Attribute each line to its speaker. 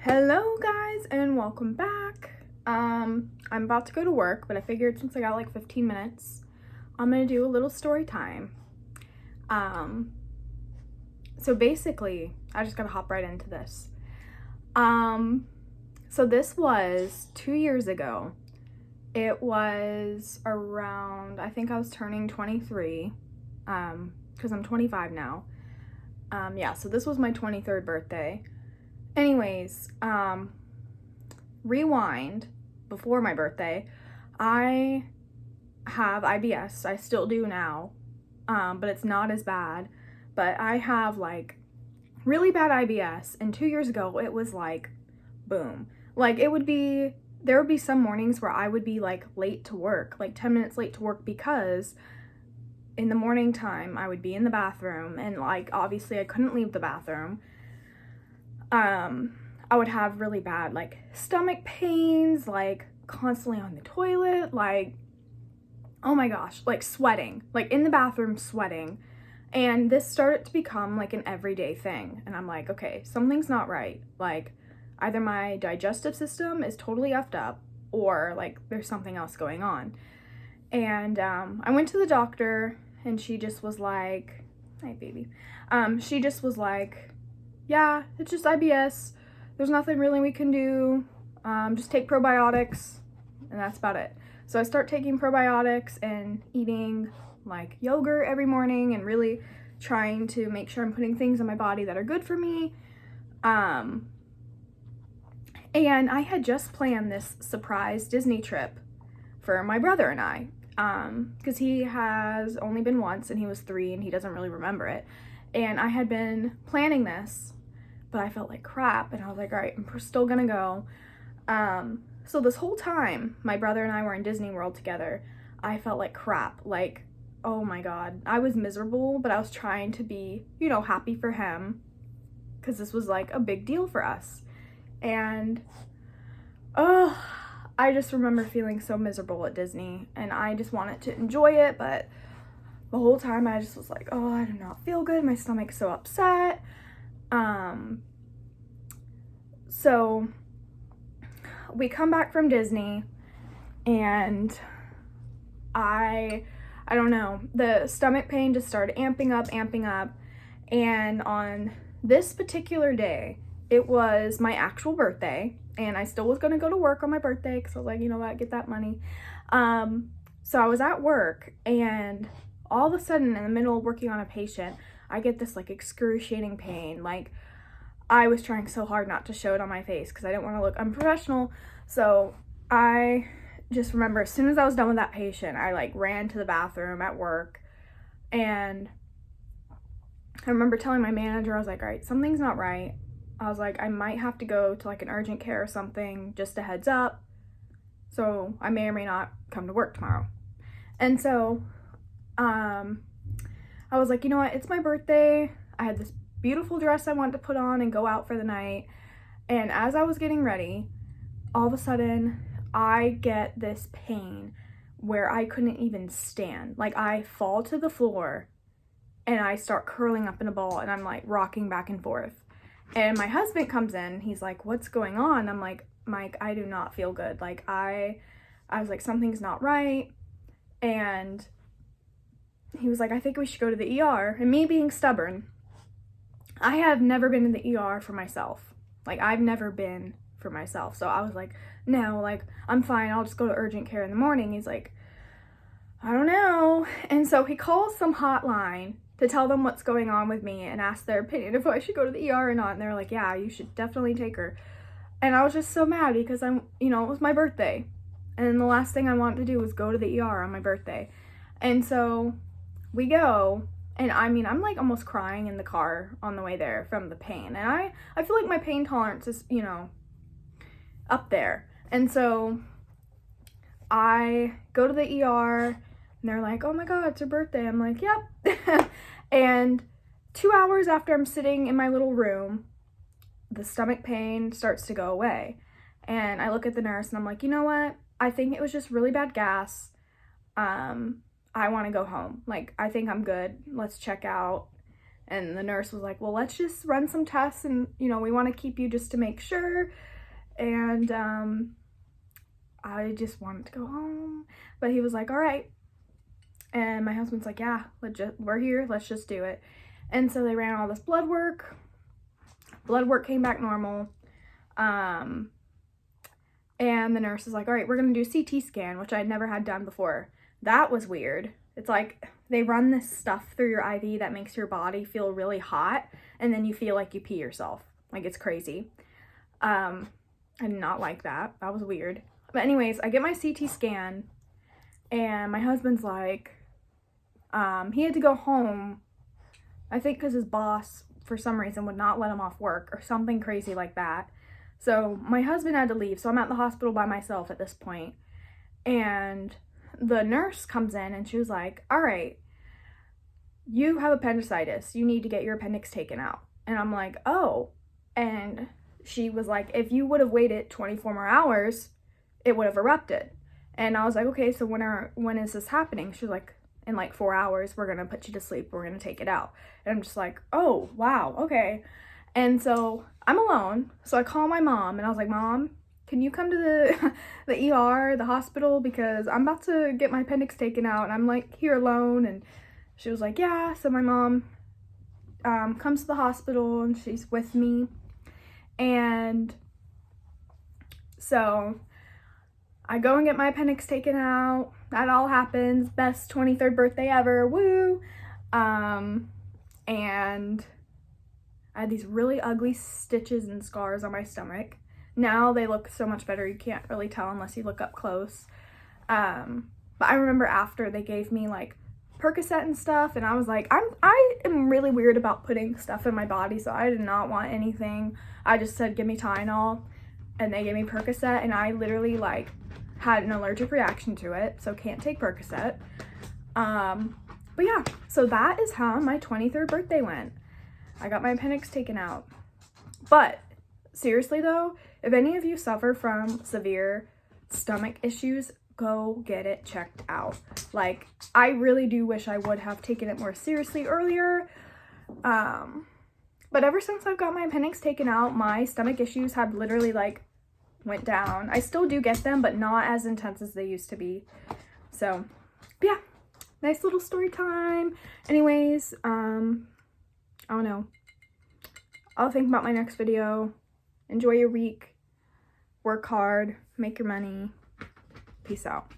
Speaker 1: Hello guys and welcome back. I'm about to go to work, but I figured since I got like 15 minutes, I'm gonna do a little story time. So basically, I just gotta hop right into this. So this was 2 years ago. It was around, I think I was turning 23, because I'm 25 now. Yeah, so this was my 23rd birthday. Anyways, rewind before my birthday. I have IBS. I still do now, but it's not as bad. But I have like really bad IBS, and 2 years ago it was like boom. Like there would be some mornings where I would be like late to work, like 10 minutes late to work, because in the morning time I would be in the bathroom, and like obviously I couldn't leave the bathroom. I would have really bad like stomach pains, like constantly on the toilet, like oh my gosh, like sweating, like in the bathroom sweating. And this started to become like an everyday thing. And I'm like, okay, something's not right. Like either my digestive system is totally effed up, or like there's something else going on. And I went to the doctor, and she just was like, "Hey baby." She just was like, "Yeah, it's just IBS. There's nothing really we can do. Just take probiotics," and that's about it. So I start taking probiotics and eating like yogurt every morning, and really trying to make sure I'm putting things in my body that are good for me. And I had just planned this surprise Disney trip for my brother and I, because he has only been once, and he was 3 and he doesn't really remember it. And I had been planning this, but I felt like crap, and I was like, all right, I'm still gonna go. So this whole time my brother and I were in Disney World together, I felt like crap. Like, oh my god, I was miserable, but I was trying to be, happy for him, because this was like a big deal for us. And I just remember feeling so miserable at Disney, and I just wanted to enjoy it, but the whole time I just was like, oh, I do not feel good, my stomach's so upset. So we come back from Disney, and I don't know, the stomach pain just started amping up, and on this particular day, it was my actual birthday, and I still was gonna go to work on my birthday, because I was like, you know what, get that money. So I was at work, and all of a sudden, in the middle of working on a patient, I get this like excruciating pain. Like, I was trying so hard not to show it on my face because I didn't want to look unprofessional. So I just remember, as soon as I was done with that patient, I like ran to the bathroom at work, and I remember telling my manager, I was like, all right, something's not right. I was like, I might have to go to like an urgent care or something, just a heads up, so I may or may not come to work tomorrow. And so I was like, you know what, it's my birthday. I had this beautiful dress I wanted to put on and go out for the night. And as I was getting ready, all of a sudden I get this pain where I couldn't even stand. Like, I fall to the floor and I start curling up in a ball, and I'm like rocking back and forth. And my husband comes in, he's like, what's going on? I'm like, Mike, I do not feel good. Like, I was like, something's not right. And he was like, I think we should go to the ER. And me being stubborn, I have never been in the ER for myself. Like, I've never been for myself. So I was like, no, like, I'm fine. I'll just go to urgent care in the morning. He's like, I don't know. And so he calls some hotline to tell them what's going on with me and ask their opinion if I should go to the ER or not. And they're like, yeah, you should definitely take her. And I was just so mad because it was my birthday. And the last thing I wanted to do was go to the ER on my birthday. And so we go, and I mean, I'm like almost crying in the car on the way there from the pain. And I feel like my pain tolerance is, up there. And so I go to the ER, and they're like, oh my god, it's your birthday. I'm like, yep. And 2 hours after I'm sitting in my little room, the stomach pain starts to go away. And I look at the nurse, and I'm like, you know what? I think it was just really bad gas. I want to go home. Like, I think I'm good. Let's check out. And the nurse was like, well, let's just run some tests and, you know, we want to keep you just to make sure. And I just wanted to go home. But he was like, all right. And my husband's like, yeah, we're here. Let's just do it. And so they ran all this blood work. Blood work came back normal. And the nurse was like, all right, we're going to do a CT scan, which I'd never had done before. That was weird. It's like they run this stuff through your IV that makes your body feel really hot, and then you feel like you pee yourself. Like, it's crazy. I did not like that. That was weird. But anyways, I get my CT scan, and my husband's like, he had to go home, I think because his boss, for some reason, would not let him off work or something crazy like that. So my husband had to leave, so I'm at the hospital by myself at this point. And the nurse comes in and she was like, all right, you have appendicitis. You need to get your appendix taken out. And I'm like, oh. And she was like, if you would have waited 24 more hours, it would have erupted. And I was like, okay, so when is this happening? She was like, in like 4 hours, we're going to put you to sleep. We're going to take it out. And I'm just like, oh, wow, okay. And so I'm alone. So I call my mom and I was like, Mom, can you come to the ER, the hospital? Because I'm about to get my appendix taken out and I'm like here alone. And she was like, yeah. So my mom comes to the hospital and she's with me. And so I go and get my appendix taken out. That all happens. Best 23rd birthday ever. Woo! And I had these really ugly stitches and scars on my stomach. Now they look so much better. You can't really tell unless you look up close. But I remember after they gave me like Percocet and stuff, and I was like, I am really weird about putting stuff in my body, so I did not want anything. I just said, give me Tylenol, and they gave me Percocet, and I literally like had an allergic reaction to it, so can't take Percocet. But yeah, so that is how my 23rd birthday went. I got my appendix taken out. But seriously though, if any of you suffer from severe stomach issues, go get it checked out. Like, I really do wish I would have taken it more seriously earlier. But ever since I've got my appendix taken out, my stomach issues have literally like went down. I still do get them, but not as intense as they used to be. So yeah, nice little story time. Anyways, I don't know. I'll think about my next video. Enjoy your week. Work hard. Make your money. Peace out.